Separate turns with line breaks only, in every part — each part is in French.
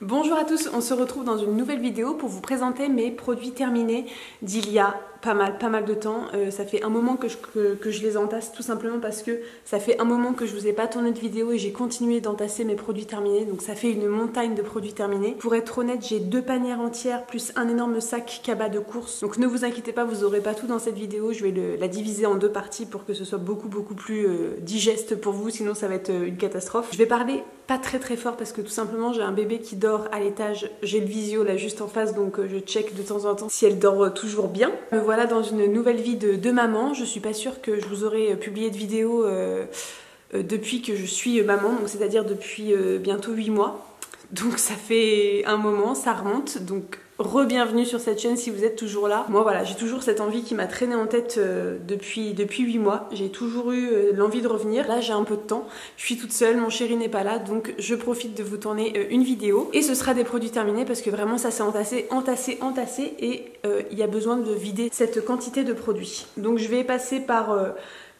Bonjour à tous, on se retrouve dans une nouvelle vidéo pour vous présenter mes produits terminés d'il y a pas mal de temps. Ça fait un moment que je les entasse, tout simplement parce que ça fait un moment que je vous ai pas tourné de vidéo et j'ai continué d'entasser mes produits terminés, donc ça fait une montagne de produits terminés. Pour être honnête, j'ai 2 panières entières plus un énorme sac cabas de course, donc ne vous inquiétez pas, vous aurez pas tout dans cette vidéo. Je vais la diviser en 2 parties pour que ce soit beaucoup plus digeste pour vous, sinon ça va être une catastrophe. Je vais parler pas très fort parce que tout simplement j'ai un bébé qui dort à l'étage, j'ai le visio là juste en face, donc je check de temps en temps si elle dort toujours bien. Me voilà dans une nouvelle vie de maman. Je suis pas sûre que je vous aurai publié de vidéo depuis que je suis maman, donc c'est-à-dire depuis bientôt 8 mois. Donc ça fait un moment, ça remonte, donc re-bienvenue sur cette chaîne si vous êtes toujours là. Moi voilà, j'ai toujours cette envie qui m'a traîné en tête depuis 8 mois. J'ai toujours eu l'envie de revenir. Là j'ai un peu de temps, je suis toute seule, mon chéri n'est pas là, donc je profite de vous tourner une vidéo. Et ce sera des produits terminés parce que vraiment ça s'est entassé et il y a besoin de vider cette quantité de produits. Donc je vais passer par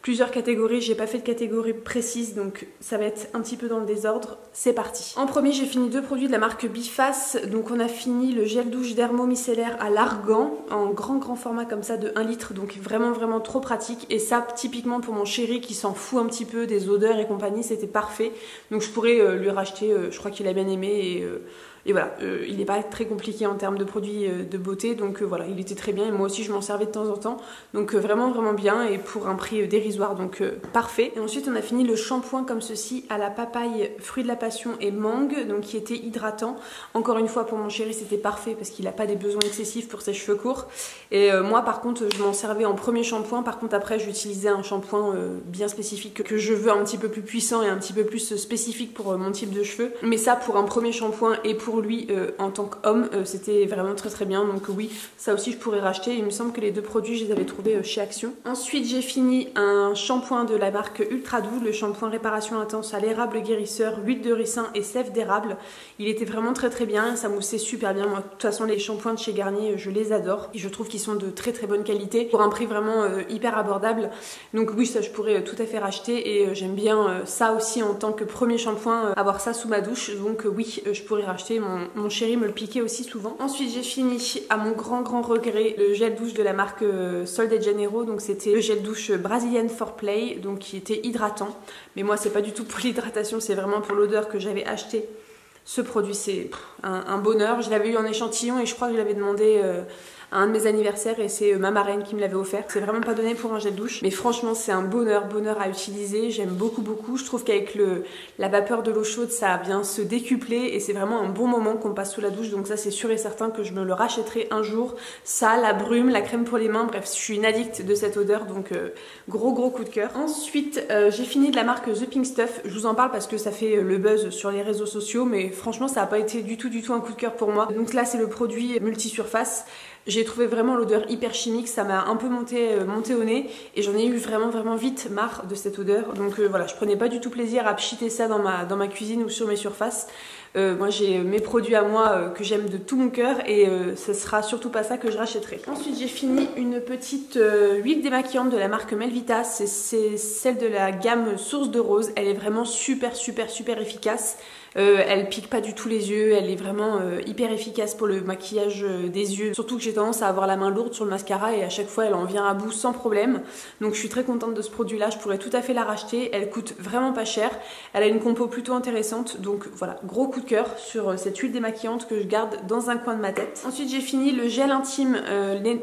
plusieurs catégories, j'ai pas fait de catégorie précise donc ça va être un petit peu dans le désordre, c'est parti. En premier j'ai fini 2 produits de la marque Biface, donc on a fini le gel douche dermo micellaire à l'argan en grand format comme ça de 1 litre, donc vraiment trop pratique, et ça typiquement pour mon chéri qui s'en fout un petit peu des odeurs et compagnie, c'était parfait, donc je pourrais lui racheter, je crois qu'il a bien aimé et voilà, il n'est pas très compliqué en termes de produits de beauté, donc voilà, il était très bien et moi aussi je m'en servais de temps en temps, donc vraiment bien et pour un prix dérisoire, donc parfait. Et ensuite on a fini le shampoing comme ceci à la papaye, fruit de la passion et mangue, donc qui était hydratant. Encore une fois pour mon chéri c'était parfait parce qu'il n'a pas des besoins excessifs pour ses cheveux courts, et moi par contre je m'en servais en premier shampoing, par contre après j'utilisais un shampoing bien spécifique que je veux un petit peu plus puissant et un petit peu plus spécifique pour mon type de cheveux, mais ça pour un premier shampoing et pour lui en tant qu'homme c'était vraiment très bien, donc oui ça aussi je pourrais racheter. Il me semble que les 2 produits je les avais trouvés chez Action. Ensuite j'ai fini un shampoing de la marque Ultra Doux, le shampoing réparation intense à l'érable guérisseur, huile de ricin et sève d'érable. Il était vraiment très bien, ça moussait super bien. Moi de toute façon les shampoings de chez Garnier je les adore et je trouve qu'ils sont de très bonne qualité pour un prix vraiment hyper abordable, donc oui ça je pourrais tout à fait racheter, et j'aime bien ça aussi en tant que premier shampoing, avoir ça sous ma douche, donc oui je pourrais racheter. Mon chéri me le piquait aussi souvent. Ensuite j'ai fini à mon grand regret le gel douche de la marque Sol de Janeiro, donc c'était le gel douche Brazilian Foreplay, donc qui était hydratant, mais moi c'est pas du tout pour l'hydratation, c'est vraiment pour l'odeur que j'avais acheté. Ce produit c'est un bonheur, je l'avais eu en échantillon et je crois que je l'avais demandé à un de mes anniversaires et c'est ma marraine qui me l'avait offert. C'est vraiment pas donné pour un gel douche, mais franchement c'est un bonheur à utiliser, j'aime beaucoup. Je trouve qu'avec la vapeur de l'eau chaude ça vient se décupler et c'est vraiment un bon moment qu'on passe sous la douche, donc ça c'est sûr et certain que je me le rachèterai un jour. Ça, la brume, la crème pour les mains, bref je suis une addict de cette odeur, donc gros coup de cœur. Ensuite j'ai fini de la marque The Pink Stuff, je vous en parle parce que ça fait le buzz sur les réseaux sociaux, mais franchement ça n'a pas été du tout un coup de cœur pour moi. Donc là c'est le produit multisurface. J'ai trouvé vraiment l'odeur hyper chimique, ça m'a un peu monté au nez et j'en ai eu vraiment vite marre de cette odeur, donc voilà, je prenais pas du tout plaisir à pchiter ça dans ma cuisine ou sur mes surfaces. Moi j'ai mes produits à moi que j'aime de tout mon cœur et ce sera surtout pas ça que je rachèterai. Ensuite j'ai fini une petite huile démaquillante de la marque Melvita, c'est celle de la gamme Source de Rose. Elle est vraiment super efficace. Elle pique pas du tout les yeux, elle est vraiment hyper efficace pour le maquillage des yeux, surtout que j'ai tendance à avoir la main lourde sur le mascara et à chaque fois elle en vient à bout sans problème, donc je suis très contente de ce produit là, je pourrais tout à fait la racheter. Elle coûte vraiment pas cher, elle a une compo plutôt intéressante, donc voilà, gros coup de cœur sur cette huile démaquillante que je garde dans un coin de ma tête. Ensuite j'ai fini le gel intime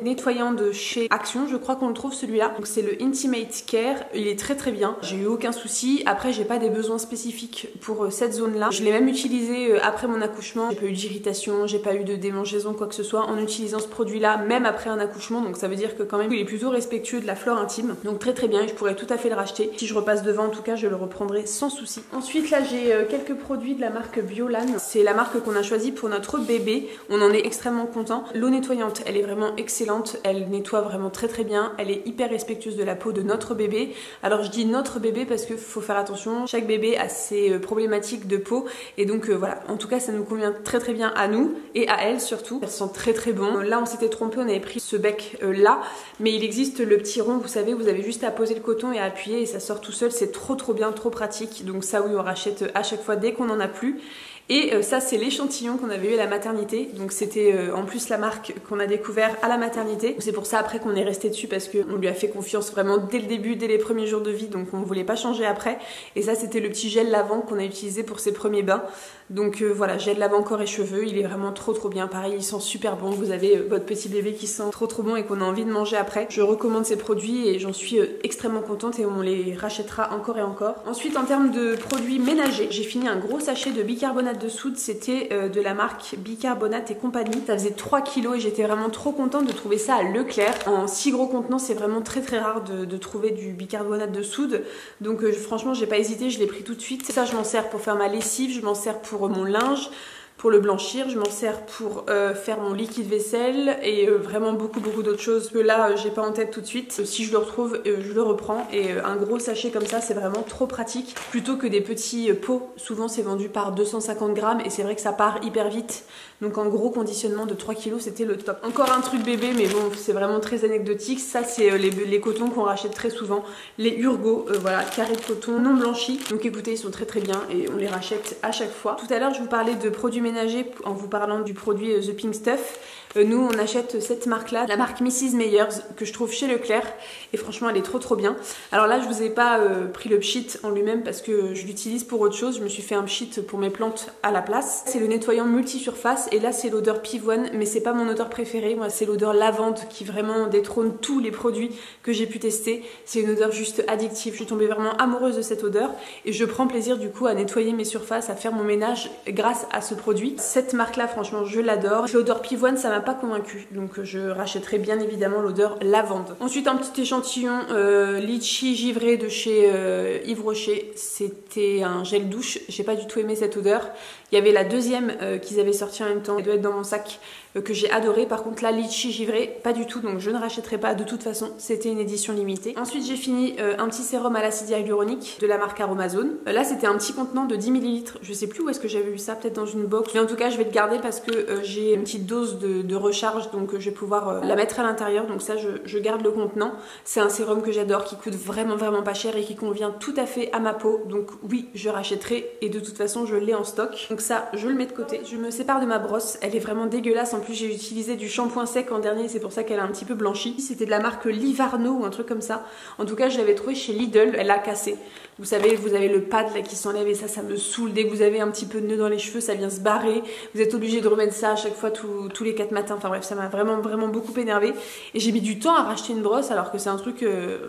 nettoyant de chez Action, je crois qu'on le trouve celui-là, donc c'est le Intimate Care, il est très bien, j'ai eu aucun souci. Après j'ai pas des besoins spécifiques pour cette zone là. Je l'ai même utilisé après mon accouchement, j'ai pas eu d'irritation, j'ai pas eu de démangeaison, quoi que ce soit en utilisant ce produit là, même après un accouchement, donc ça veut dire que quand même il est plutôt respectueux de la flore intime, donc très bien, et je pourrais tout à fait le racheter. Si je repasse devant en tout cas je le reprendrai sans souci. Ensuite là j'ai quelques produits de la marque Biolan, c'est la marque qu'on a choisie pour notre bébé, on en est extrêmement content. L'eau nettoyante elle est vraiment excellente, elle nettoie vraiment très bien, elle est hyper respectueuse de la peau de notre bébé. Alors je dis notre bébé parce que faut faire attention, chaque bébé a ses problématiques de peau. Et donc voilà, en tout cas ça nous convient très bien à nous et à elle surtout. Elle sent très bon. Là on s'était trompé, on avait pris ce bec là, mais il existe le petit rond, vous savez, vous avez juste à poser le coton et à appuyer et ça sort tout seul. C'est trop bien, trop pratique. Donc ça oui, on rachète à chaque fois dès qu'on en a plus. Et ça c'est l'échantillon qu'on avait eu à la maternité, donc c'était en plus la marque qu'on a découvert à la maternité. C'est pour ça après qu'on est resté dessus parce qu'on lui a fait confiance vraiment dès le début, dès les premiers jours de vie, donc on ne voulait pas changer après. Et ça c'était le petit gel lavant qu'on a utilisé pour ses premiers bains. Donc voilà, gel lavant corps et cheveux, il est vraiment trop bien. Pareil, il sent super bon, vous avez votre petit bébé qui sent trop bon et qu'on a envie de manger après. Je recommande ces produits et j'en suis extrêmement contente et on les rachètera encore et encore. Ensuite en termes de produits ménagers, j'ai fini un gros sachet de bicarbonate de soude, c'était de la marque Bicarbonate et compagnie. Ça faisait 3 kilos et j'étais vraiment trop contente de trouver ça à Leclerc. En si gros contenant, c'est vraiment très rare de trouver du bicarbonate de soude. Donc franchement j'ai pas hésité, je l'ai pris tout de suite. Ça je m'en sers pour faire ma lessive, je m'en sers pour mon linge, pour le blanchir, je m'en sers pour faire mon liquide vaisselle et vraiment beaucoup d'autres choses que là j'ai pas en tête tout de suite. Si je le retrouve, je le reprends et un gros sachet comme ça c'est vraiment trop pratique plutôt que des petits pots. Souvent c'est vendu par 250 grammes et c'est vrai que ça part hyper vite. Donc en gros conditionnement de 3 kg c'était le top. Encore un truc bébé mais bon c'est vraiment très anecdotique. Ça c'est les cotons qu'on rachète très souvent. Les Urgo, voilà, carrés de coton non blanchis. Donc écoutez ils sont très bien et on les rachète à chaque fois. Tout à l'heure je vous parlais de produits ménagers en vous parlant du produit The Pink Stuff. Nous on achète cette marque là, la marque Mrs Meyers que je trouve chez Leclerc et franchement elle est trop bien. Alors là je vous ai pas pris le pchit en lui-même parce que je l'utilise pour autre chose, je me suis fait un pchit pour mes plantes à la place. C'est le nettoyant multi-surface et là c'est l'odeur pivoine mais c'est pas mon odeur préférée, moi c'est l'odeur lavande qui vraiment détrône tous les produits que j'ai pu tester. C'est une odeur juste addictive, je suis tombée vraiment amoureuse de cette odeur et je prends plaisir du coup à nettoyer mes surfaces, à faire mon ménage grâce à ce produit. Cette marque là franchement je l'adore. L'odeur pivoine ça m'a pas convaincue donc je rachèterai bien évidemment l'odeur lavande. Ensuite un petit échantillon litchi givré de chez Yves Rocher, c'était un gel douche, j'ai pas du tout aimé cette odeur. Il y avait la deuxième qu'ils avaient sorti en même temps, elle doit être dans mon sac, que j'ai adoré. Par contre la litchi givré pas du tout donc je ne rachèterai pas de toute façon, c'était une édition limitée. Ensuite j'ai fini un petit sérum à l'acide hyaluronique de la marque Aromazone. Là c'était un petit contenant de 10 ml, je sais plus où est-ce que j'avais vu ça, peut-être dans une box, mais en tout cas je vais le garder parce que j'ai une petite dose de recharge donc je vais pouvoir la mettre à l'intérieur, donc ça je garde le contenant. C'est un sérum que j'adore qui coûte vraiment pas cher et qui convient tout à fait à ma peau, donc oui je rachèterai et de toute façon je l'ai en stock. Donc ça je le mets de côté. Je me sépare de ma brosse, elle est vraiment dégueulasse, en plus j'ai utilisé du shampoing sec en dernier, c'est pour ça qu'elle a un petit peu blanchi. C'était de la marque Livarno ou un truc comme ça. En tout cas je l'avais trouvé chez Lidl, elle a cassé. Vous savez, vous avez le pad là qui s'enlève et ça me saoule. Dès que vous avez un petit peu de nœud dans les cheveux, ça vient se barrer. Vous êtes obligé de remettre ça à chaque fois tous les 4 matins. Enfin bref, ça m'a vraiment beaucoup énervé. Et j'ai mis du temps à racheter une brosse alors que c'est un truc,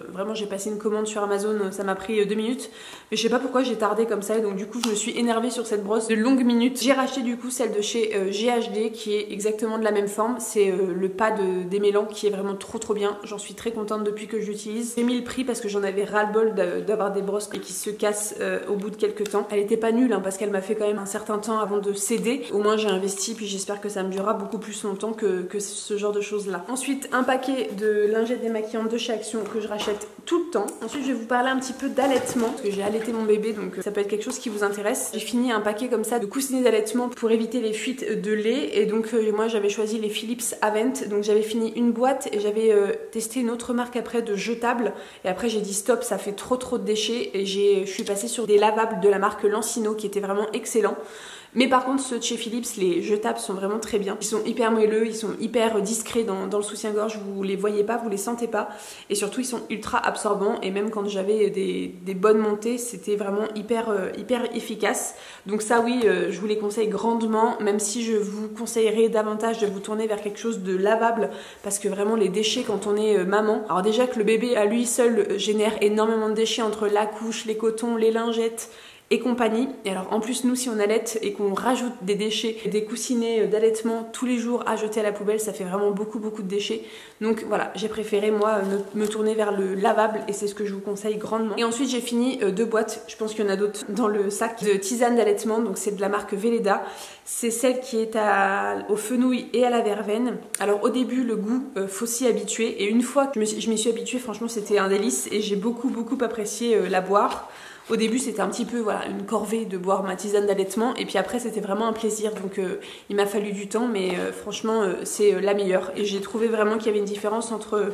vraiment j'ai passé une commande sur Amazon, ça m'a pris 2 minutes. Mais je sais pas pourquoi j'ai tardé comme ça et donc du coup je me suis énervée sur cette brosse de longues minutes. J'ai racheté du coup celle de chez GHD qui est exactement de la même forme. C'est le pad démêlant qui est vraiment trop bien. J'en suis très contente depuis que je l'utilise. J'ai mis le prix parce que j'en avais ras-le-bol d'avoir des brosses qui se cassent au bout de quelques temps. Elle était pas nulle hein, parce qu'elle m'a fait quand même un certain temps avant de céder. Au moins j'ai investi puis j'espère que ça me durera beaucoup plus longtemps que ce genre de choses là. Ensuite un paquet de lingettes démaquillantes de chez Action que je rachète tout le temps. Ensuite je vais vous parler un petit peu d'allaitement parce que j'ai allaité mon bébé donc ça peut être quelque chose qui vous intéresse. J'ai fini un paquet comme ça de coussinets d'allaitement pour éviter les fuites de lait et donc moi j'avais choisi les Philips Avent, donc j'avais fini une boîte et j'avais testé une autre marque après de jetables et après j'ai dit stop, ça fait trop de déchets et je suis passée sur des lavables de la marque Lancino qui étaient vraiment excellents. Mais par contre ceux de chez Philips, les jetables sont vraiment très bien. Ils sont hyper moelleux, ils sont hyper discrets dans le soutien-gorge, vous les voyez pas, vous les sentez pas. Et surtout ils sont ultra absorbants et même quand j'avais des bonnes montées, c'était vraiment hyper efficace. Donc ça oui, je vous les conseille grandement, même si je vous conseillerais davantage de vous tourner vers quelque chose de lavable parce que vraiment les déchets quand on est maman, alors déjà que le bébé à lui seul génère énormément de déchets entre la couche, les cotons, les lingettes et compagnie. Et alors en plus nous si on allaite et qu'on rajoute des déchets, des coussinets d'allaitement tous les jours à jeter à la poubelle, ça fait vraiment beaucoup de déchets. Donc voilà, j'ai préféré moi me tourner vers le lavable et c'est ce que je vous conseille grandement. Et ensuite j'ai fini 2 boîtes, je pense qu'il y en a d'autres dans le sac, de tisane d'allaitement, donc c'est de la marque Velleda. C'est celle qui est au fenouil et à la verveine. Alors au début le goût, faut s'y habituer et une fois que je m'y suis habituée, franchement c'était un délice et j'ai beaucoup apprécié la boire. Au début c'était un petit peu voilà, une corvée de boire ma tisane d'allaitement et puis après c'était vraiment un plaisir donc il m'a fallu du temps mais franchement c'est la meilleure et j'ai trouvé vraiment qu'il y avait une différence entre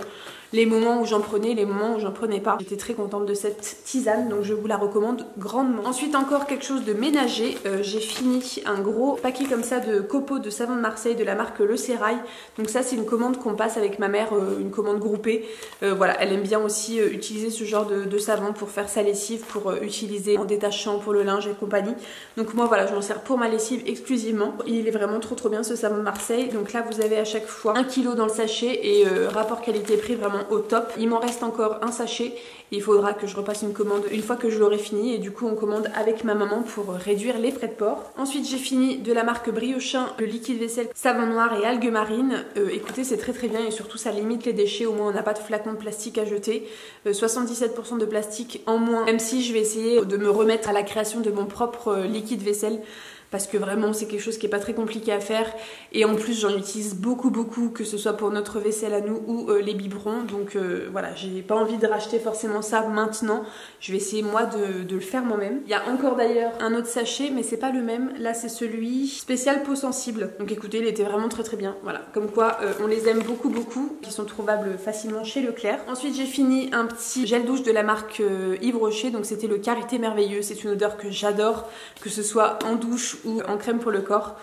les moments où j'en prenais, les moments où j'en prenais pas. J'étais très contente de cette tisane, donc je vous la recommande grandement. Ensuite encore quelque chose de ménager, j'ai fini un gros paquet comme ça de copeaux de savon de Marseille de la marque Le Sérail. Donc ça c'est une commande qu'on passe avec ma mère, une commande groupée. Voilà, elle aime bien aussi utiliser ce genre de savon pour faire sa lessive, pour utiliser en détachant pour le linge et compagnie. Donc moi voilà, je m'en sers pour ma lessive exclusivement. Il est vraiment trop bien ce savon de Marseille. Donc là vous avez à chaque fois 1 kg dans le sachet et rapport qualité-prix vraiment au top. Il m'en reste encore un sachet. Il faudra que je repasse une commande une fois que je l'aurai fini et du coup on commande avec ma maman pour réduire les frais de port. Ensuite j'ai fini de la marque Briochin le liquide vaisselle savon noir et algues marines. Écoutez c'est très bien et surtout ça limite les déchets, au moins on n'a pas de flacon de plastique à jeter. 77% de plastique en moins, même si je vais essayer de me remettre à la création de mon propre liquide vaisselle. Parce que vraiment c'est quelque chose qui est pas très compliqué à faire et en plus j'en utilise beaucoup que ce soit pour notre vaisselle à nous ou les biberons, donc voilà, j'ai pas envie de racheter forcément ça maintenant, je vais essayer moi de le faire moi-même. Il y a encore d'ailleurs un autre sachet mais c'est pas le même, là c'est celui spécial peau sensible, donc écoutez il était vraiment très bien, voilà, comme quoi on les aime beaucoup qui sont trouvables facilement chez Leclerc. Ensuite j'ai fini un petit gel douche de la marque Yves Rocher, donc c'était le Karité Merveilleux, c'est une odeur que j'adore, que ce soit en douche ou en crème pour le corps.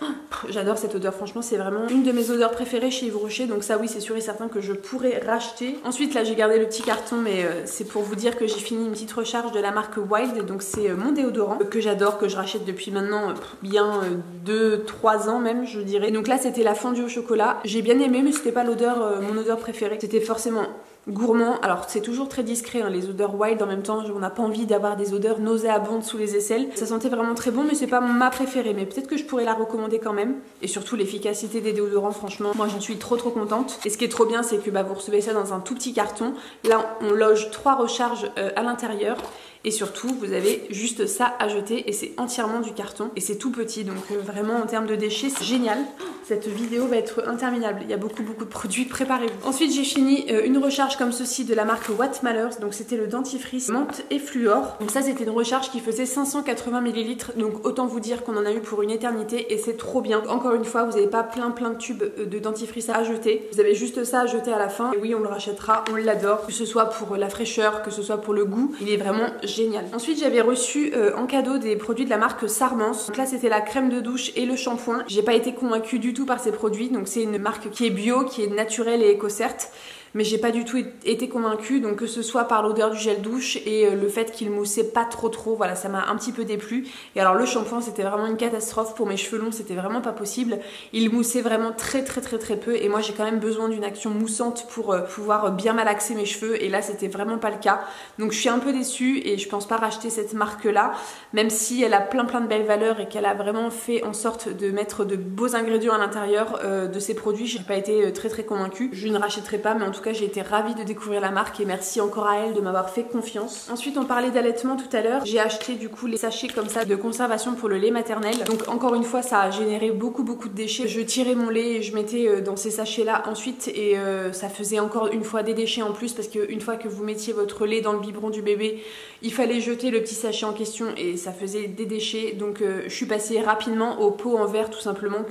J'adore cette odeur, franchement c'est vraiment une de mes odeurs préférées chez Yves Rocher, donc ça oui c'est sûr et certain que je pourrais racheter. Ensuite là j'ai gardé le petit carton mais c'est pour vous dire que j'ai fini une petite recharge de la marque Wild, donc c'est mon déodorant que j'adore, que je rachète depuis maintenant bien 2-3 ans même je dirais. Donc là c'était la fondue au chocolat, j'ai bien aimé mais c'était pas l'odeur, mon odeur préférée, c'était forcément gourmand. Alors c'est toujours très discret hein, les odeurs wild, en même temps on n'a pas envie d'avoir des odeurs nauséabondes sous les aisselles. Ça sentait vraiment très bon mais c'est pas ma préférée, mais peut-être que je pourrais la recommander quand même. Et surtout l'efficacité des déodorants, franchement moi j'en suis trop contente. Et ce qui est trop bien c'est que vous recevez ça dans un tout petit carton. Là on loge 3 recharges à l'intérieur. Et surtout vous avez juste ça à jeter et c'est entièrement du carton et c'est tout petit, donc vraiment en termes de déchets c'est génial. Cette vidéo va être interminable, il y a beaucoup de produits, préparez-vous. Ensuite j'ai fini une recharge comme ceci de la marque What Matters, donc c'était le dentifrice menthe et fluor. Donc ça c'était une recharge qui faisait 580 ml, donc autant vous dire qu'on en a eu pour une éternité et c'est trop bien. Encore une fois vous n'avez pas plein de tubes de dentifrice à jeter, vous avez juste ça à jeter à la fin et oui on le rachètera, on l'adore, que ce soit pour la fraîcheur, que ce soit pour le goût, il est vraiment génial. Ensuite j'avais reçu en cadeau des produits de la marque Sarmance. Donc là c'était la crème de douche et le shampoing. J'ai pas été convaincue du tout par ces produits, donc c'est une marque qui est bio, qui est naturelle et éco-certe. Mais j'ai pas du tout été convaincue, donc que ce soit par l'odeur du gel douche et le fait qu'il moussait pas trop, voilà ça m'a un petit peu déplu. Et alors le shampoing c'était vraiment une catastrophe, pour mes cheveux longs c'était vraiment pas possible, il moussait vraiment très peu et moi j'ai quand même besoin d'une action moussante pour pouvoir bien malaxer mes cheveux et là c'était vraiment pas le cas. Donc je suis un peu déçue et je pense pas racheter cette marque là, même si elle a plein de belles valeurs et qu'elle a vraiment fait en sorte de mettre de beaux ingrédients à l'intérieur de ses produits. J'ai pas été très convaincue, je ne rachèterai pas, mais en tout cas j'ai été ravie de découvrir la marque et merci encore à elle de m'avoir fait confiance. Ensuite on parlait d'allaitement tout à l'heure, j'ai acheté du coup les sachets comme ça de conservation pour le lait maternel. Donc encore une fois ça a généré beaucoup de déchets. Je tirais mon lait et je mettais dans ces sachets là ensuite et ça faisait encore une fois des déchets en plus parce qu'une fois que vous mettiez votre lait dans le biberon du bébé il fallait jeter le petit sachet en question et ça faisait des déchets. Donc je suis passée rapidement au pot en verre tout simplement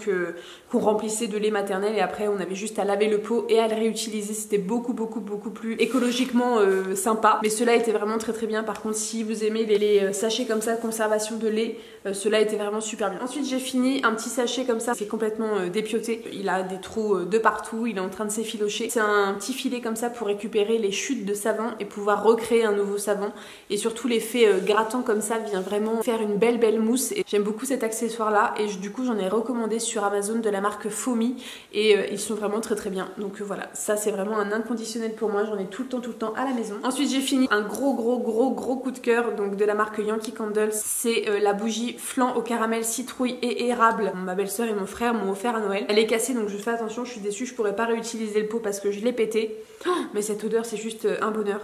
qu'on remplissait de lait maternel et après on avait juste à laver le pot et à le réutiliser. C'était beaucoup plus écologiquement sympa, mais cela était vraiment très bien. Par contre si vous aimez les sachets comme ça de conservation de lait, cela était vraiment super bien. Ensuite j'ai fini un petit sachet comme ça, c'est complètement dépioté, il a des trous de partout, il est en train de s'effilocher. C'est un petit filet comme ça pour récupérer les chutes de savon et pouvoir recréer un nouveau savon, et surtout l'effet grattant comme ça vient vraiment faire une belle mousse et j'aime beaucoup cet accessoire là et du coup j'en ai recommandé sur Amazon de la marque Fomi et ils sont vraiment très bien. Donc voilà, ça c'est vraiment un inconditionnel pour moi, j'en ai tout le temps à la maison. Ensuite j'ai fini un gros coup de cœur donc de la marque Yankee Candle, c'est la bougie flan au caramel, citrouille et érable. Ma belle-sœur et mon frère m'ont offert à Noël. Elle est cassée donc je fais attention, je suis déçue, je pourrais pas réutiliser le pot parce que je l'ai pété. Mais cette odeur c'est juste un bonheur.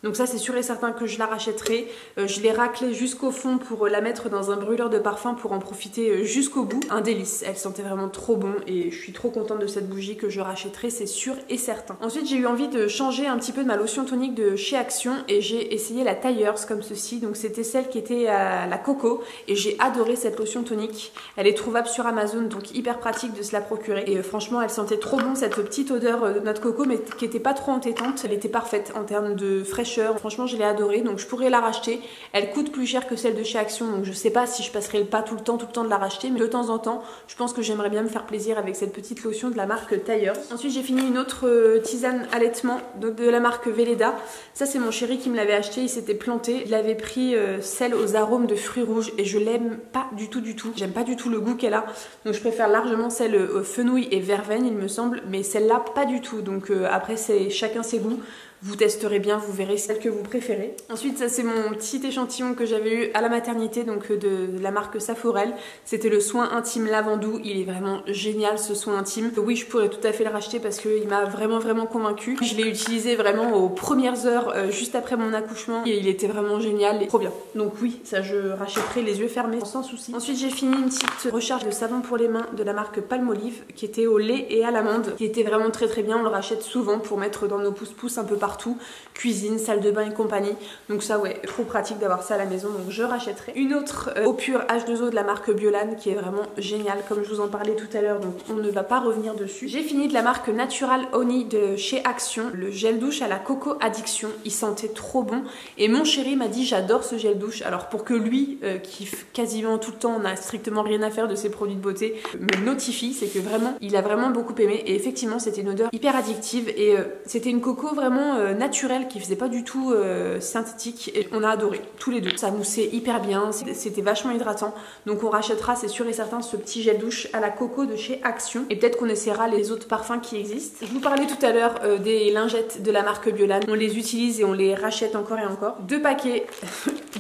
Donc ça c'est sûr et certain que je la rachèterai. Je l'ai raclée jusqu'au fond pour la mettre dans un brûleur de parfum pour en profiter jusqu'au bout. Un délice, elle sentait vraiment trop bon et je suis trop contente de cette bougie que je rachèterai, c'est sûr et certain. Ensuite j'ai eu envie de changer un petit peu de ma lotion tonique de chez Action et j'ai essayé la Tailleuse comme ceci. Donc c'était celle qui était à la coco et j'ai adoré cette lotion tonique. Elle est trouvable sur Amazon donc hyper pratique de se la procurer. Et franchement elle sentait trop bon cette petite odeur de notre coco mais qui était pas trop entêtante. Elle était parfaite en termes de fraîcheur. Franchement je l'ai adorée donc je pourrais la racheter. Elle coûte plus cher que celle de chez Action donc je sais pas si je passerai le pas tout le temps de la racheter, mais de temps en temps je pense que j'aimerais bien me faire plaisir avec cette petite lotion de la marque Tailleuse. Ensuite j'ai fini une autre tisane allaitement donc de la marque Velleda. Ça c'est mon chéri qui me l'avait acheté, il s'était planté. Il avait pris celle aux arômes de fruits rouges et je l'aime pas du tout. J'aime pas du tout le goût qu'elle a donc je préfère largement celle fenouil et verveine il me semble, mais celle-là pas du tout. Donc après c'est chacun ses goûts. Vous testerez bien, vous verrez celle que vous préférez. Ensuite, ça c'est mon petit échantillon que j'avais eu à la maternité, donc de la marque Saforel. C'était le soin intime lavandou. Il est vraiment génial ce soin intime. Oui, je pourrais tout à fait le racheter parce qu'il m'a vraiment convaincu. Je l'ai utilisé vraiment aux premières heures juste après mon accouchement et il était vraiment génial et trop bien. Donc oui, ça je rachèterai les yeux fermés sans souci. Ensuite, j'ai fini une petite recharge de savon pour les mains de la marque Palmolive qui était au lait et à l'amande, qui était vraiment très bien. On le rachète souvent pour mettre dans nos pouces-pouces un peu partout, cuisine, salle de bain et compagnie. Donc ça ouais, trop pratique d'avoir ça à la maison, donc je rachèterai. Une autre eau pure H2O de la marque Biolan qui est vraiment géniale comme je vous en parlais tout à l'heure, donc on ne va pas revenir dessus. J'ai fini de la marque Natural Honey de chez Action, le gel douche à la coco addiction. Il sentait trop bon et mon chéri m'a dit j'adore ce gel douche. Alors pour que lui qui quasiment tout le temps n'a strictement rien à faire de ses produits de beauté me notifie, c'est que vraiment il a vraiment beaucoup aimé et effectivement c'était une odeur hyper addictive et c'était une coco vraiment naturelle qui faisait pas du tout synthétique et on a adoré tous les deux. Ça moussait hyper bien, c'était vachement hydratant, donc on rachètera c'est sûr et certain ce petit gel douche à la coco de chez Action et peut-être qu'on essaiera les autres parfums qui existent. Je vous parlais tout à l'heure des lingettes de la marque Biolan, on les utilise et on les rachète encore et encore. 2 paquets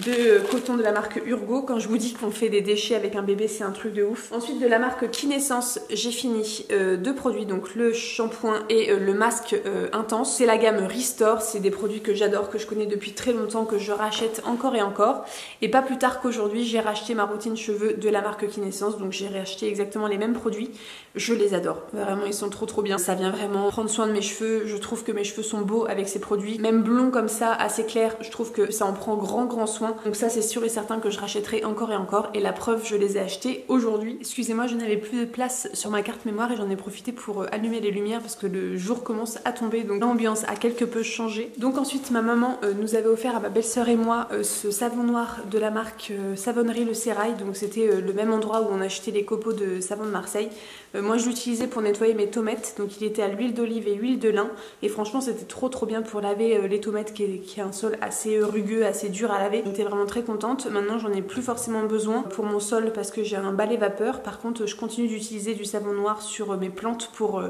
de coton de la marque Urgo. Quand je vous dis qu'on fait des déchets avec un bébé c'est un truc de ouf. Ensuite de la marque Kinescence j'ai fini 2 produits, donc le shampoing et le masque intense. C'est la gamme Restore, c'est des produits que j'adore, que je connais depuis très longtemps, que je rachète encore et encore. Et pas plus tard qu'aujourd'hui j'ai racheté ma routine cheveux de la marque Kinescence, donc j'ai racheté exactement les mêmes produits. Je les adore, vraiment ils sont trop bien. Ça vient vraiment prendre soin de mes cheveux, je trouve que mes cheveux sont beaux avec ces produits. Même blonds comme ça, assez clairs, je trouve que ça en prend grand soin. Donc ça c'est sûr et certain que je rachèterai encore et encore. Et la preuve, je les ai achetés aujourd'hui. Excusez-moi, je n'avais plus de place sur ma carte mémoire et j'en ai profité pour allumer les lumières parce que le jour commence à tomber, donc l'ambiance a quelque peu changé. Donc ensuite ma maman nous avait offert à ma belle-sœur et moi ce savon noir de la marque Savonnerie Le Sérail. Donc c'était le même endroit où on achetait les copeaux de savon de Marseille. Moi je l'utilisais pour nettoyer mes tomates, donc il était à l'huile d'olive et huile de lin et franchement c'était trop bien pour laver les tomates qui est un sol assez rugueux, assez dur à laver. J'étais vraiment très contente. Maintenant j'en ai plus forcément besoin pour mon sol parce que j'ai un balai vapeur. Par contre je continue d'utiliser du savon noir sur mes plantes pour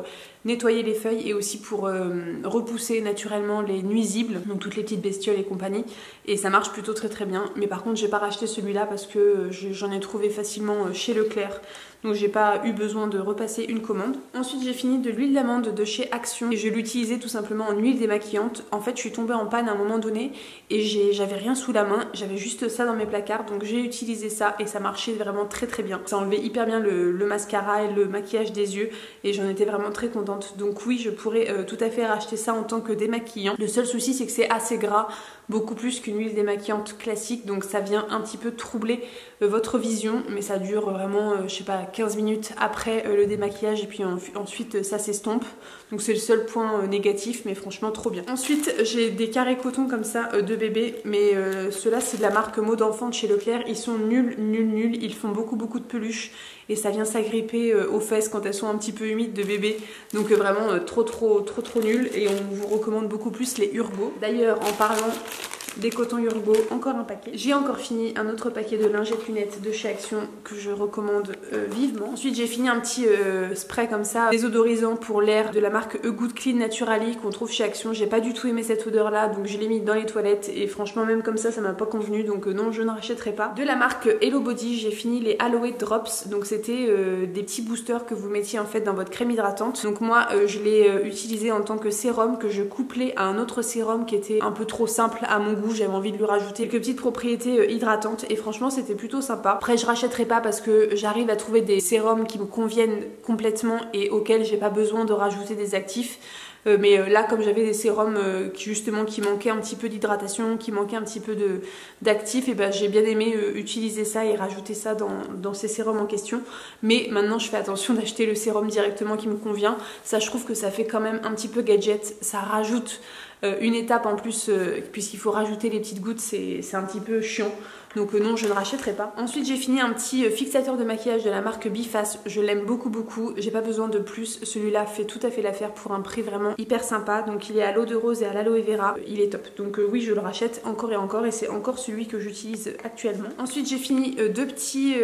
nettoyer les feuilles et aussi pour repousser naturellement les nuisibles, donc toutes les petites bestioles et compagnie, et ça marche plutôt très bien. Mais par contre j'ai pas racheté celui-là parce que j'en ai trouvé facilement chez Leclerc, donc j'ai pas eu besoin de repasser une commande. Ensuite j'ai fini de l'huile d'amande de chez Action et je l'utilisais tout simplement en huile démaquillante. En fait je suis tombée en panne à un moment donné et j'avais rien sous la main, j'avais juste ça dans mes placards, donc j'ai utilisé ça et ça marchait vraiment très bien. Ça enlevait hyper bien le mascara et le maquillage des yeux et j'en étais vraiment très contente. Donc oui, je pourrais tout à fait racheter ça en tant que démaquillant. Le seul souci c'est que c'est assez gras, beaucoup plus qu'une huile démaquillante classique, donc ça vient un petit peu troubler votre vision, mais ça dure vraiment je sais pas 15 minutes après le démaquillage et puis ensuite ça s'estompe, donc c'est le seul point négatif, mais franchement trop bien. Ensuite j'ai des carrés coton comme ça de bébé, mais ceux-là c'est de la marque Mot d'enfant de chez Leclerc. Ils sont nuls, ils font beaucoup de peluche et ça vient s'agripper aux fesses quand elles sont un petit peu humides de bébé, donc vraiment trop nul, et on vous recommande beaucoup plus les Urgo. D'ailleurs en parlant des cotons Urgo, encore un paquet. J'ai encore fini un autre paquet de lingettes lunettes de chez Action que je recommande vivement. Ensuite j'ai fini un petit spray comme ça, désodorisant pour l'air de la marque A Good Clean Naturally qu'on trouve chez Action. J'ai pas du tout aimé cette odeur là, donc je l'ai mis dans les toilettes et franchement même comme ça m'a pas convenu, donc non, je ne rachèterai pas. De la marque Hello Body, j'ai fini les Aloe Drops, donc c'était des petits boosters que vous mettiez en fait dans votre crème hydratante. Donc moi je l'ai utilisé en tant que sérum que je couplais à un autre sérum qui était un peu trop simple à mon goût. J'avais envie de lui rajouter quelques petites propriétés hydratantes et franchement c'était plutôt sympa. Après je rachèterai pas parce que j'arrive à trouver des sérums qui me conviennent complètement et auxquels j'ai pas besoin de rajouter des actifs. Mais là comme j'avais des sérums qui manquaient un petit peu d'hydratation, qui manquaient un petit peu d'actifs, et ben j'ai bien aimé utiliser ça et rajouter ça dans ces sérums en question. Mais maintenant je fais attention d'acheter le sérum directement qui me convient. Ça je trouve que ça fait quand même un petit peu gadget, ça rajoute une étape en plus puisqu'il faut rajouter les petites gouttes, c'est un petit peu chiant. Donc non, je ne rachèterai pas. Ensuite j'ai fini un petit fixateur de maquillage de la marque Biface. Je l'aime beaucoup, j'ai pas besoin de plus. Celui-là fait tout à fait l'affaire pour un prix vraiment hyper sympa. Donc il est à l'eau de rose et à l'aloe vera, il est top. Donc oui, je le rachète encore et c'est encore celui que j'utilise actuellement. Ensuite j'ai fini deux petits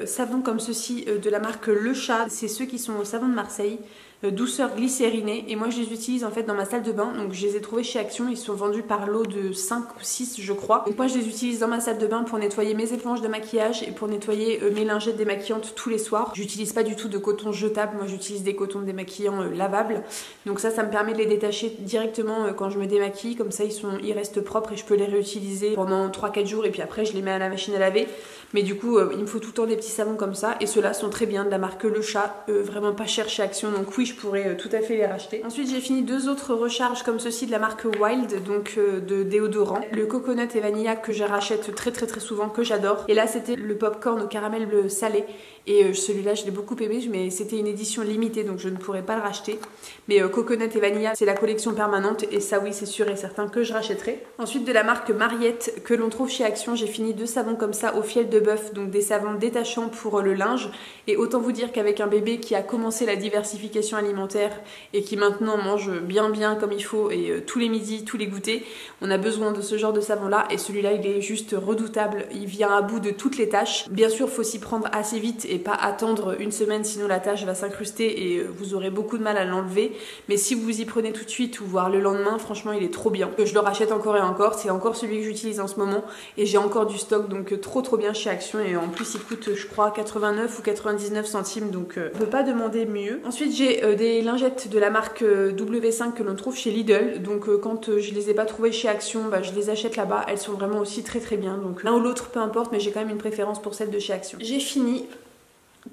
savons comme ceci de la marque Le Chat. C'est ceux qui sont au savon de Marseille. Douceur glycérinée, et moi je les utilise en fait dans ma salle de bain. Donc je les ai trouvés chez Action, ils sont vendus par lot de 5 ou 6 je crois. Donc moi je les utilise dans ma salle de bain pour nettoyer mes éponges de maquillage et pour nettoyer mes lingettes démaquillantes tous les soirs. J'utilise pas du tout de coton jetable, moi j'utilise des cotons démaquillants lavables. Donc ça me permet de les détacher directement quand je me démaquille, comme ça ils restent propres et je peux les réutiliser pendant 3-4 jours et puis après je les mets à la machine à laver. Mais du coup il me faut tout le temps des petits savons comme ça et ceux-là sont très bien, de la marque Le Chat, vraiment pas cher chez Action, donc oui je pourrais tout à fait les racheter. Ensuite j'ai fini deux autres recharges comme ceci de la marque Wild, donc de déodorant. Le coconut et vanilla que je rachète très souvent, que j'adore. Et là c'était le popcorn au caramel salé. Et celui-là je l'ai beaucoup aimé, mais c'était une édition limitée donc je ne pourrais pas le racheter. Mais coconut et vanilla c'est la collection permanente et ça oui c'est sûr et certain que je rachèterai. Ensuite de la marque Mariette que l'on trouve chez Action, j'ai fini deux savons comme ça au fiel de bœuf, donc des savons détachants pour le linge. Et autant vous dire qu'avec un bébé qui a commencé la diversification alimentaire et qui maintenant mange bien comme il faut et tous les midis, tous les goûters, on a besoin de ce genre de savon là et celui-là il est juste redoutable, il vient à bout de toutes les tâches. Bien sûr faut s'y prendre assez vite et pas attendre une semaine sinon la tâche va s'incruster et vous aurez beaucoup de mal à l'enlever, mais si vous y prenez tout de suite ou voire le lendemain, franchement il est trop bien. Je le rachète encore et encore, c'est encore celui que j'utilise en ce moment et j'ai encore du stock, donc trop bien chez Action et en plus il coûte je crois 89 ou 99 centimes, donc on peut pas demander mieux. Ensuite j'ai des lingettes de la marque W5 que l'on trouve chez Lidl, donc quand je les ai pas trouvées chez Action, bah, je les achète là-bas, elles sont vraiment aussi très bien, donc l'un ou l'autre peu importe, mais j'ai quand même une préférence pour celles de chez Action. J'ai fini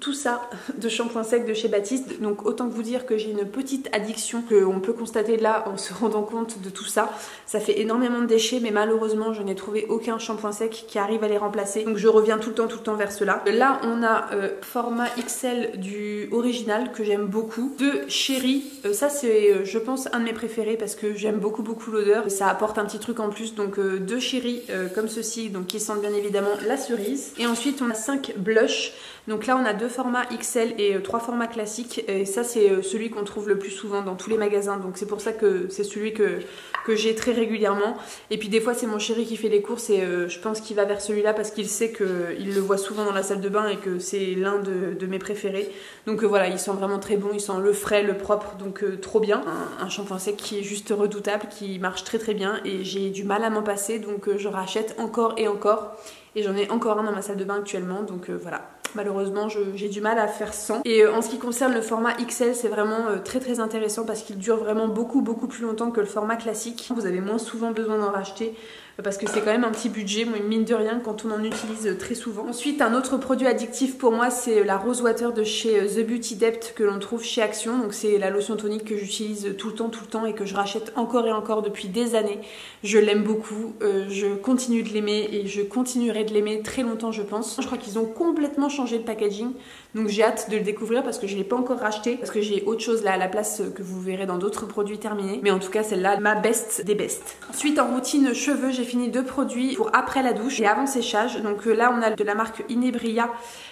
tout ça de shampoing sec de chez Baptiste, donc autant que vous dire que j'ai une petite addiction qu'on peut constater là en se rendant compte de tout ça. Ça fait énormément de déchets mais malheureusement je n'ai trouvé aucun shampoing sec qui arrive à les remplacer, donc je reviens tout le temps vers cela. Là on a format XL du original que j'aime beaucoup, de Chéri, ça c'est je pense un de mes préférés parce que j'aime beaucoup l'odeur, ça apporte un petit truc en plus, donc de Chéri comme ceci, donc qui sentent bien évidemment la cerise. Et ensuite on a 5 blushs. Donc là on a 2 formats XL et 3 formats classiques et ça c'est celui qu'on trouve le plus souvent dans tous les magasins, donc c'est pour ça que c'est celui que j'ai très régulièrement. Et puis des fois c'est mon chéri qui fait les courses et je pense qu'il va vers celui-là parce qu'il sait qu'il le voit souvent dans la salle de bain et que c'est l'un de mes préférés. Donc voilà, il sent vraiment très bon, il sent le frais, le propre, donc trop bien. Un shampoing sec qui est juste redoutable, qui marche très bien et j'ai du mal à m'en passer, donc je rachète encore et encore. Et j'en ai encore un dans ma salle de bain actuellement, donc voilà. Malheureusement j'ai du mal à faire sans. Et en ce qui concerne le format XL, c'est vraiment très intéressant parce qu'il dure vraiment beaucoup plus longtemps que le format classique. Vous avez moins souvent besoin d'en racheter parce que c'est quand même un petit budget, mine de rien, quand on en utilise très souvent. Ensuite, un autre produit addictif pour moi, c'est la Rose Water de chez The Beauty Depth que l'on trouve chez Action. Donc c'est la lotion tonique que j'utilise tout le temps et que je rachète encore et encore depuis des années. Je l'aime beaucoup, je continue de l'aimer et je continuerai de l'aimer très longtemps je pense. Je crois qu'ils ont complètement changé le packaging. Donc j'ai hâte de le découvrir parce que je l'ai pas encore racheté, parce que j'ai autre chose là à la place que vous verrez dans d'autres produits terminés. Mais en tout cas celle-là, ma best des best. Ensuite en routine cheveux, j'ai fini 2 produits pour après la douche et avant séchage. Donc là on a de la marque Inebria,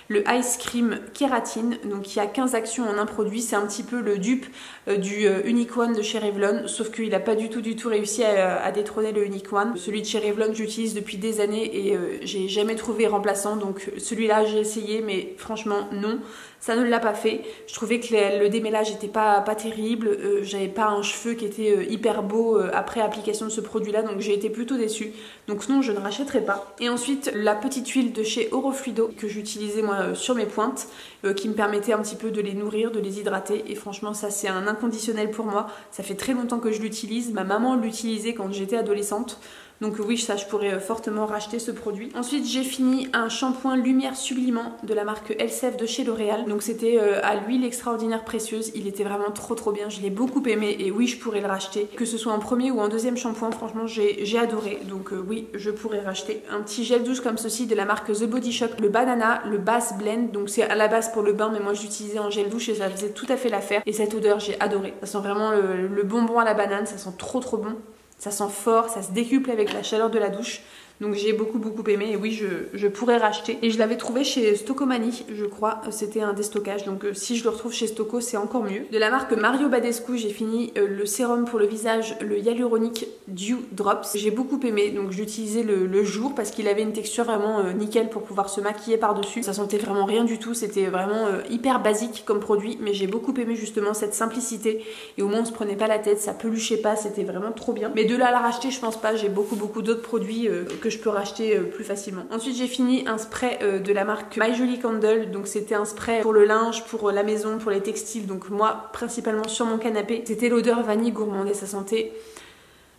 le Ice Cream Kératine. Donc il y a 15 actions en un produit, c'est un petit peu le dupe du Unique One de chez Revlon, sauf qu'il n'a pas du tout réussi à détrôner le Unique One. Celui de chez Revlon j'utilise depuis des années et j'ai jamais trouvé remplaçant, donc celui-là j'ai essayé mais franchement non, ça ne l'a pas fait. Je trouvais que le démêlage était pas terrible, j'avais pas un cheveu qui était hyper beau après application de ce produit là, donc j'ai été plutôt déçue. Donc non, je ne rachèterai pas. Et ensuite la petite huile de chez Orofluido que j'utilisais moi sur mes pointes, qui me permettait un petit peu de les nourrir, de les hydrater, et franchement ça c'est un inconditionnel pour moi. Ça fait très longtemps que je l'utilise, ma maman l'utilisait quand j'étais adolescente. Donc oui, ça je pourrais fortement racheter ce produit. Ensuite j'ai fini un shampoing lumière sublimant de la marque Elseve de chez L'Oréal. Donc c'était à l'huile extraordinaire précieuse. Il était vraiment trop bien, je l'ai beaucoup aimé et oui je pourrais le racheter. Que ce soit en premier ou en deuxième shampoing, franchement j'ai adoré. Donc oui je pourrais racheter. Un petit gel douche comme ceci de la marque The Body Shop, le Banana, le Bass Blend. Donc c'est à la base pour le bain mais moi j'utilisais en gel douche et ça faisait tout à fait l'affaire. Et cette odeur j'ai adoré. Ça sent vraiment le bonbon à la banane, ça sent trop bon. Ça sent fort, ça se décuple avec la chaleur de la douche. Donc j'ai beaucoup aimé et oui je pourrais racheter. Et je l'avais trouvé chez Stocomanie je crois, c'était un déstockage. Donc si je le retrouve chez Stoco c'est encore mieux. De la marque Mario Badescu j'ai fini le sérum pour le visage, le Hyaluronic Dew Drops. J'ai beaucoup aimé, donc j'utilisais le jour parce qu'il avait une texture vraiment nickel pour pouvoir se maquiller par dessus. Ça sentait vraiment rien du tout, c'était vraiment hyper basique comme produit. Mais j'ai beaucoup aimé justement cette simplicité et au moins on se prenait pas la tête, ça peluchait pas, c'était vraiment trop bien. Mais de là à la racheter je pense pas, j'ai beaucoup d'autres produits que je peux racheter plus facilement. Ensuite j'ai fini un spray de la marque My Jolie Candle. Donc c'était un spray pour le linge, pour la maison, pour les textiles. Donc moi principalement sur mon canapé. C'était l'odeur vanille gourmande et ça sentait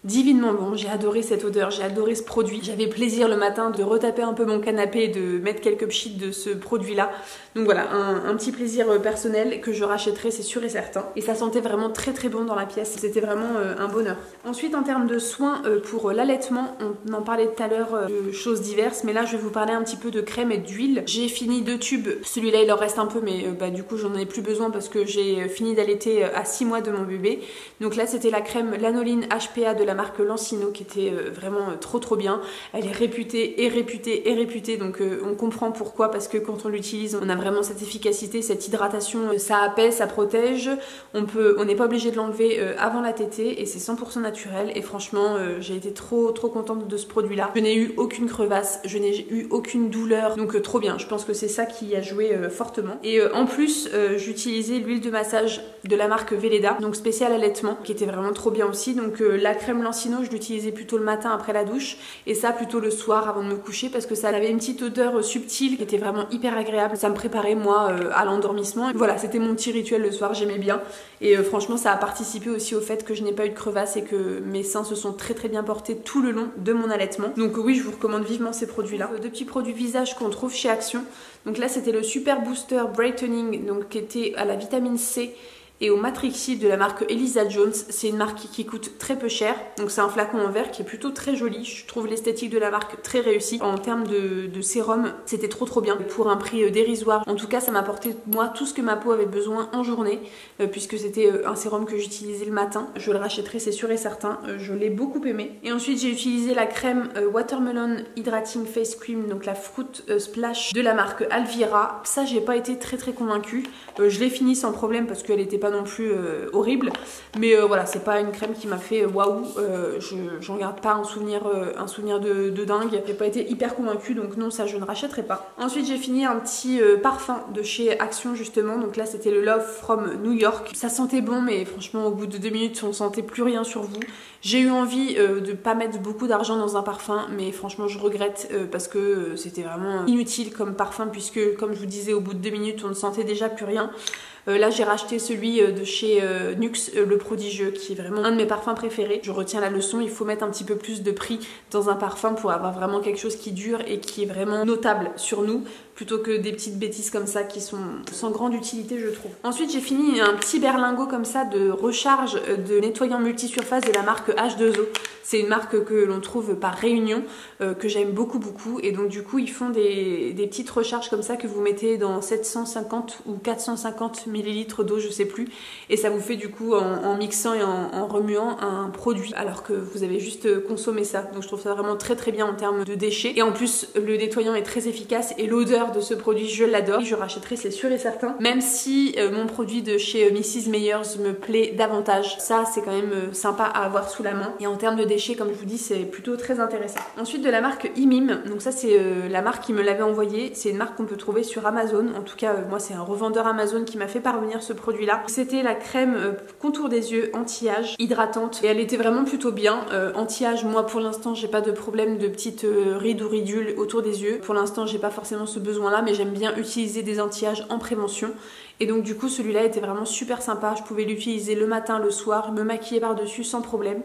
divinement bon. J'ai adoré cette odeur, j'ai adoré ce produit. J'avais plaisir le matin de retaper un peu mon canapé et de mettre quelques pchites de ce produit là. Donc voilà, un petit plaisir personnel que je rachèterai, c'est sûr et certain. Et ça sentait vraiment très bon dans la pièce, c'était vraiment un bonheur. Ensuite en termes de soins pour l'allaitement, on en parlait tout à l'heure de choses diverses, mais là je vais vous parler un petit peu de crème et d'huile. J'ai fini 2 tubes, celui-là il en reste un peu mais du coup j'en ai plus besoin parce que j'ai fini d'allaiter à 6 mois de mon bébé. Donc là c'était la crème Lanoline HPA de la marque Lancino qui était vraiment trop bien. Elle est réputée donc on comprend pourquoi, parce que quand on l'utilise on a vraiment cette efficacité, cette hydratation, ça apaise, ça protège, on n'est pas obligé de l'enlever avant la tétée et c'est 100% naturel. Et franchement j'ai été trop contente de ce produit là. Je n'ai eu aucune crevasse, je n'ai eu aucune douleur, donc trop bien. Je pense que c'est ça qui a joué fortement. Et en plus j'utilisais l'huile de massage de la marque Velleda, donc spéciale allaitement, qui était vraiment trop bien aussi. Donc la crème Lancino je l'utilisais plutôt le matin après la douche et ça plutôt le soir avant de me coucher, parce que ça avait une petite odeur subtile qui était vraiment hyper agréable. Ça me préparait moi à l'endormissement. Voilà, c'était mon petit rituel le soir, j'aimais bien. Et franchement ça a participé aussi au fait que je n'ai pas eu de crevasse et que mes seins se sont très bien portés tout le long de mon allaitement. Donc oui, je vous recommande vivement ces produits là. 2 petits produits visage qu'on trouve chez Action. Donc là c'était le Super Booster Brightening, donc qui était à la vitamine C et au Matrixi de la marque Elisa Jones. C'est une marque qui coûte très peu cher, donc c'est un flacon en verre qui est plutôt très joli. Je trouve l'esthétique de la marque très réussie. En termes de sérum, c'était trop bien pour un prix dérisoire. En tout cas ça m'a apporté moi tout ce que ma peau avait besoin en journée, puisque c'était un sérum que j'utilisais le matin. Je le rachèterai, c'est sûr et certain, je l'ai beaucoup aimé. Et ensuite j'ai utilisé la crème Watermelon Hydrating Face Cream, donc la Fruit Splash de la marque Alvira. Ça j'ai pas été très convaincue. Je l'ai fini sans problème parce qu'elle était pas non plus horrible, mais voilà, c'est pas une crème qui m'a fait waouh. J'en garde pas un souvenir de dingue. J'ai pas été hyper convaincue, donc non, ça je ne rachèterai pas. Ensuite j'ai fini un petit parfum de chez Action justement. Donc là c'était le Love from New York. Ça sentait bon, mais franchement au bout de 2 minutes on sentait plus rien sur vous. J'ai eu envie de pas mettre beaucoup d'argent dans un parfum, mais franchement je regrette parce que c'était vraiment inutile comme parfum, puisque comme je vous disais au bout de 2 minutes on ne sentait déjà plus rien. Là j'ai racheté celui de chez Nuxe, le prodigieux, qui est vraiment un de mes parfums préférés. Je retiens la leçon, il faut mettre un petit peu plus de prix dans un parfum pour avoir vraiment quelque chose qui dure et qui est vraiment notable sur nous. plutôt que des petites bêtises comme ça qui sont sans grande utilité, je trouve. Ensuite, j'ai fini un petit berlingot comme ça de recharge de nettoyant multisurface de la marque H2O. C'est une marque que l'on trouve par Réunion, que j'aime beaucoup et donc du coup ils font des petites recharges comme ça que vous mettez dans 750 ou 450 ml d'eau, je sais plus, et ça vous fait du coup en mixant et en remuant un produit alors que vous avez juste consommé ça. Donc je trouve ça vraiment très bien en termes de déchets, et en plus le nettoyant est très efficace et l'odeur de ce produit je l'adore. Je rachèterai, c'est sûr et certain, même si mon produit de chez Mrs Meyers me plaît davantage. Ça c'est quand même sympa à avoir sous la main, et en termes de déchets, comme je vous dis, c'est plutôt très intéressant. Ensuite, de la marque Imim, donc ça c'est la marque qui me l'avait envoyé, c'est une marque qu'on peut trouver sur Amazon. En tout cas moi c'est un revendeur Amazon qui m'a fait parvenir ce produit là. C'était la crème contour des yeux anti-âge hydratante, et elle était vraiment plutôt bien. Anti-âge, moi pour l'instant j'ai pas de problème de petites rides ou ridules autour des yeux. Pour l'instant j'ai pas forcément ce besoin là, mais j'aime bien utiliser des anti-âge en prévention. Et donc du coup celui-là était vraiment super sympa, je pouvais l'utiliser le matin, le soir, me maquiller par dessus sans problème.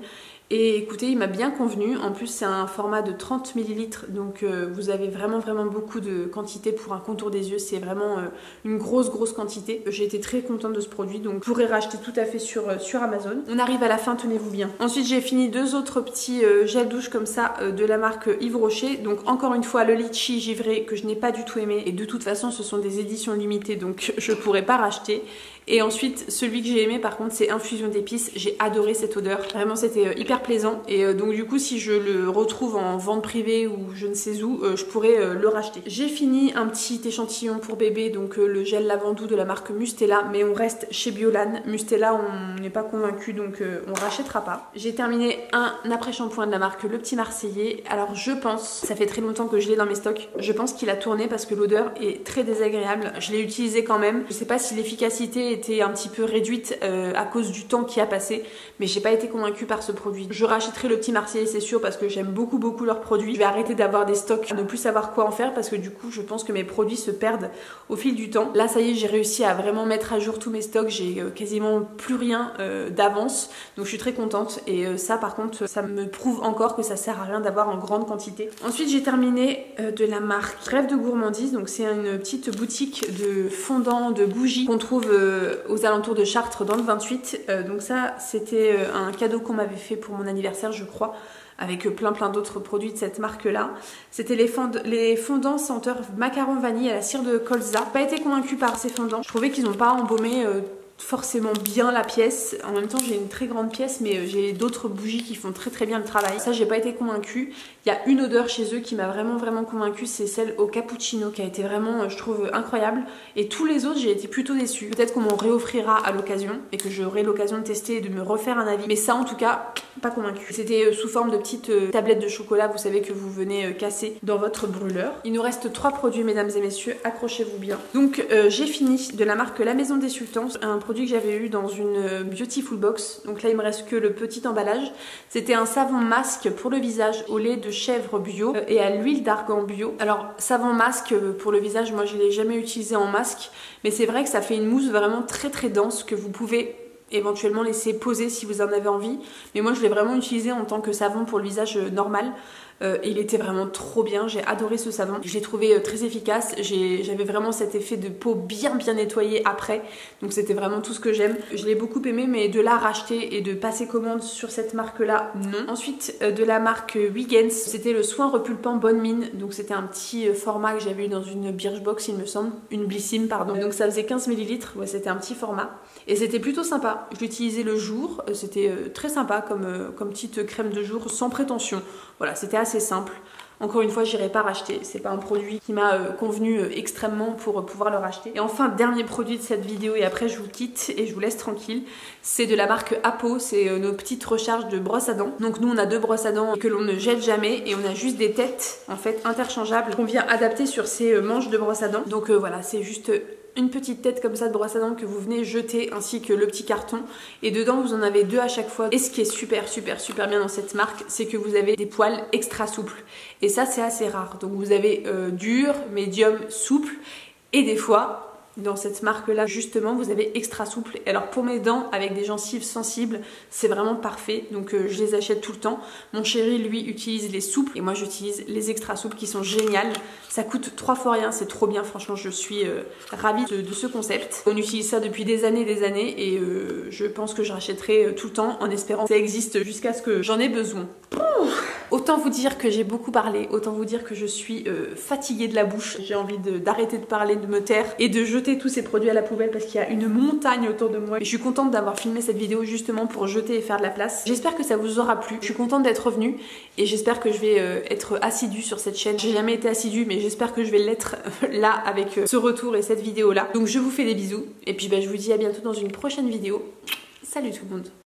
Et écoutez, il m'a bien convenu. En plus c'est un format de 30 ml, donc vous avez vraiment beaucoup de quantité pour un contour des yeux. C'est vraiment une grosse quantité. J'ai été très contente de ce produit, donc je pourrais racheter tout à fait sur Amazon. On arrive à la fin, tenez-vous bien. Ensuite j'ai fini deux autres petits gels douche comme ça de la marque Yves Rocher. Donc encore une fois le litchi givré que je n'ai pas du tout aimé, et de toute façon ce sont des éditions limitées donc je pourrais pas racheter. Et ensuite celui que j'ai aimé par contre c'est infusion d'épices. J'ai adoré cette odeur, vraiment c'était hyper plaisant, et donc du coup si je le retrouve en vente privée ou je ne sais où, je pourrais le racheter. J'ai fini un petit échantillon pour bébé, donc le gel lavandou de la marque Mustela, mais on reste chez Biolan. Mustela on n'est pas convaincu, donc on rachètera pas. J'ai terminé un après-shampoing de la marque Le Petit Marseillais. Alors je pense, ça fait très longtemps que je l'ai dans mes stocks, je pense qu'il a tourné parce que l'odeur est très désagréable. Je l'ai utilisé quand même, je sais pas si l'efficacité était un petit peu réduite à cause du temps qui a passé, mais j'ai pas été convaincue par ce produit. Je rachèterai Le Petit Marseillais c'est sûr, parce que j'aime beaucoup leurs produits. Je vais arrêter d'avoir des stocks, ne plus savoir quoi en faire, parce que du coup je pense que mes produits se perdent au fil du temps. Là ça y est, j'ai réussi à vraiment mettre à jour tous mes stocks, j'ai quasiment plus rien d'avance, donc je suis très contente, et ça par contre ça me prouve encore que ça sert à rien d'avoir en grande quantité. Ensuite j'ai terminé de la marque Rêve de Gourmandise, donc c'est une petite boutique de fondants, de bougies qu'on trouve aux alentours de Chartres dans le 28. Donc ça c'était un cadeau qu'on m'avait fait pour mon anniversaire je crois, avec plein d'autres produits de cette marque là. C'était les fondants senteurs macaron vanille à la cire de colza. Pas été convaincue par ces fondants, je trouvais qu'ils n'ont pas embaumé forcément bien la pièce. En même temps j'ai une très grande pièce, mais j'ai d'autres bougies qui font très bien le travail. Ça j'ai pas été convaincue. Il y a une odeur chez eux qui m'a vraiment convaincue, c'est celle au cappuccino, qui a été vraiment je trouve incroyable, et tous les autres j'ai été plutôt déçue. Peut-être qu'on m'en réoffrira à l'occasion et que j'aurai l'occasion de tester et de me refaire un avis, mais ça en tout cas pas convaincue. C'était sous forme de petites tablettes de chocolat, vous savez, que vous venez casser dans votre brûleur. Il nous reste 3 produits mesdames et messieurs, accrochez-vous bien. Donc j'ai fini de la marque La Maison des Sultans, un produit que j'avais eu dans une Beautiful Box. Donc là il me reste que le petit emballage. C'était un savon masque pour le visage au lait de chèvre bio et à l'huile d'argan bio. Alors savon masque pour le visage, moi je l'ai jamais utilisé en masque, mais c'est vrai que ça fait une mousse vraiment très dense que vous pouvez éventuellement laisser poser si vous en avez envie, mais moi je l'ai vraiment utilisé en tant que savon pour le visage normal. Il était vraiment trop bien, j'ai adoré ce savon, je l'ai trouvé très efficace, j'avais vraiment cet effet de peau bien nettoyée après, donc c'était vraiment tout ce que j'aime. Je l'ai beaucoup aimé, mais de là racheter et de passer commande sur cette marque là, non. Ensuite de la marque Wiggins, c'était le soin repulpant Bonne Mine, donc c'était un petit format que j'avais eu dans une Birchbox il me semble, une Blissim pardon, donc ça faisait 15 ml, ouais, c'était un petit format et c'était plutôt sympa. Je l'utilisais le jour, c'était très sympa comme petite crème de jour sans prétention. Voilà, c'était assez simple. Encore une fois, j'irai pas racheter. C'est pas un produit qui m'a convenu extrêmement pour pouvoir le racheter. Et enfin, dernier produit de cette vidéo, et après je vous quitte et je vous laisse tranquille. C'est de la marque Apo, c'est nos petites recharges de brosse à dents. Donc nous, on a 2 brosses à dents que l'on ne jette jamais, et on a juste des têtes en fait interchangeables qu'on vient adapter sur ces manches de brosse à dents. Donc voilà, c'est juste une petite tête comme ça de brosse à dents que vous venez jeter, ainsi que le petit carton, et dedans vous en avez 2 à chaque fois. Et ce qui est super bien dans cette marque, c'est que vous avez des poils extra souples, et ça c'est assez rare. Donc vous avez dur, médium, souple, et des fois Dans cette marque là justement vous avez extra souple, et alors pour mes dents avec des gencives sensibles c'est vraiment parfait, donc je les achète tout le temps. Mon chéri lui utilise les souples et moi j'utilise les extra souples qui sont géniales, ça coûte 3 fois rien, c'est trop bien, franchement je suis ravie de ce concept. On utilise ça depuis des années et je pense que je rachèterai tout le temps en espérant que ça existe jusqu'à ce que j'en ai besoin. Autant vous dire que j'ai beaucoup parlé, autant vous dire que je suis fatiguée de la bouche. J'ai envie d'arrêter de parler, de me taire et de jeter tous ces produits à la poubelle parce qu'il y a une montagne autour de moi. Et je suis contente d'avoir filmé cette vidéo justement pour jeter et faire de la place. J'espère que ça vous aura plu. Je suis contente d'être revenue et j'espère que je vais être assidue sur cette chaîne. J'ai jamais été assidue mais j'espère que je vais l'être là avec ce retour et cette vidéo là. Donc je vous fais des bisous et puis je vous dis à bientôt dans une prochaine vidéo. Salut tout le monde!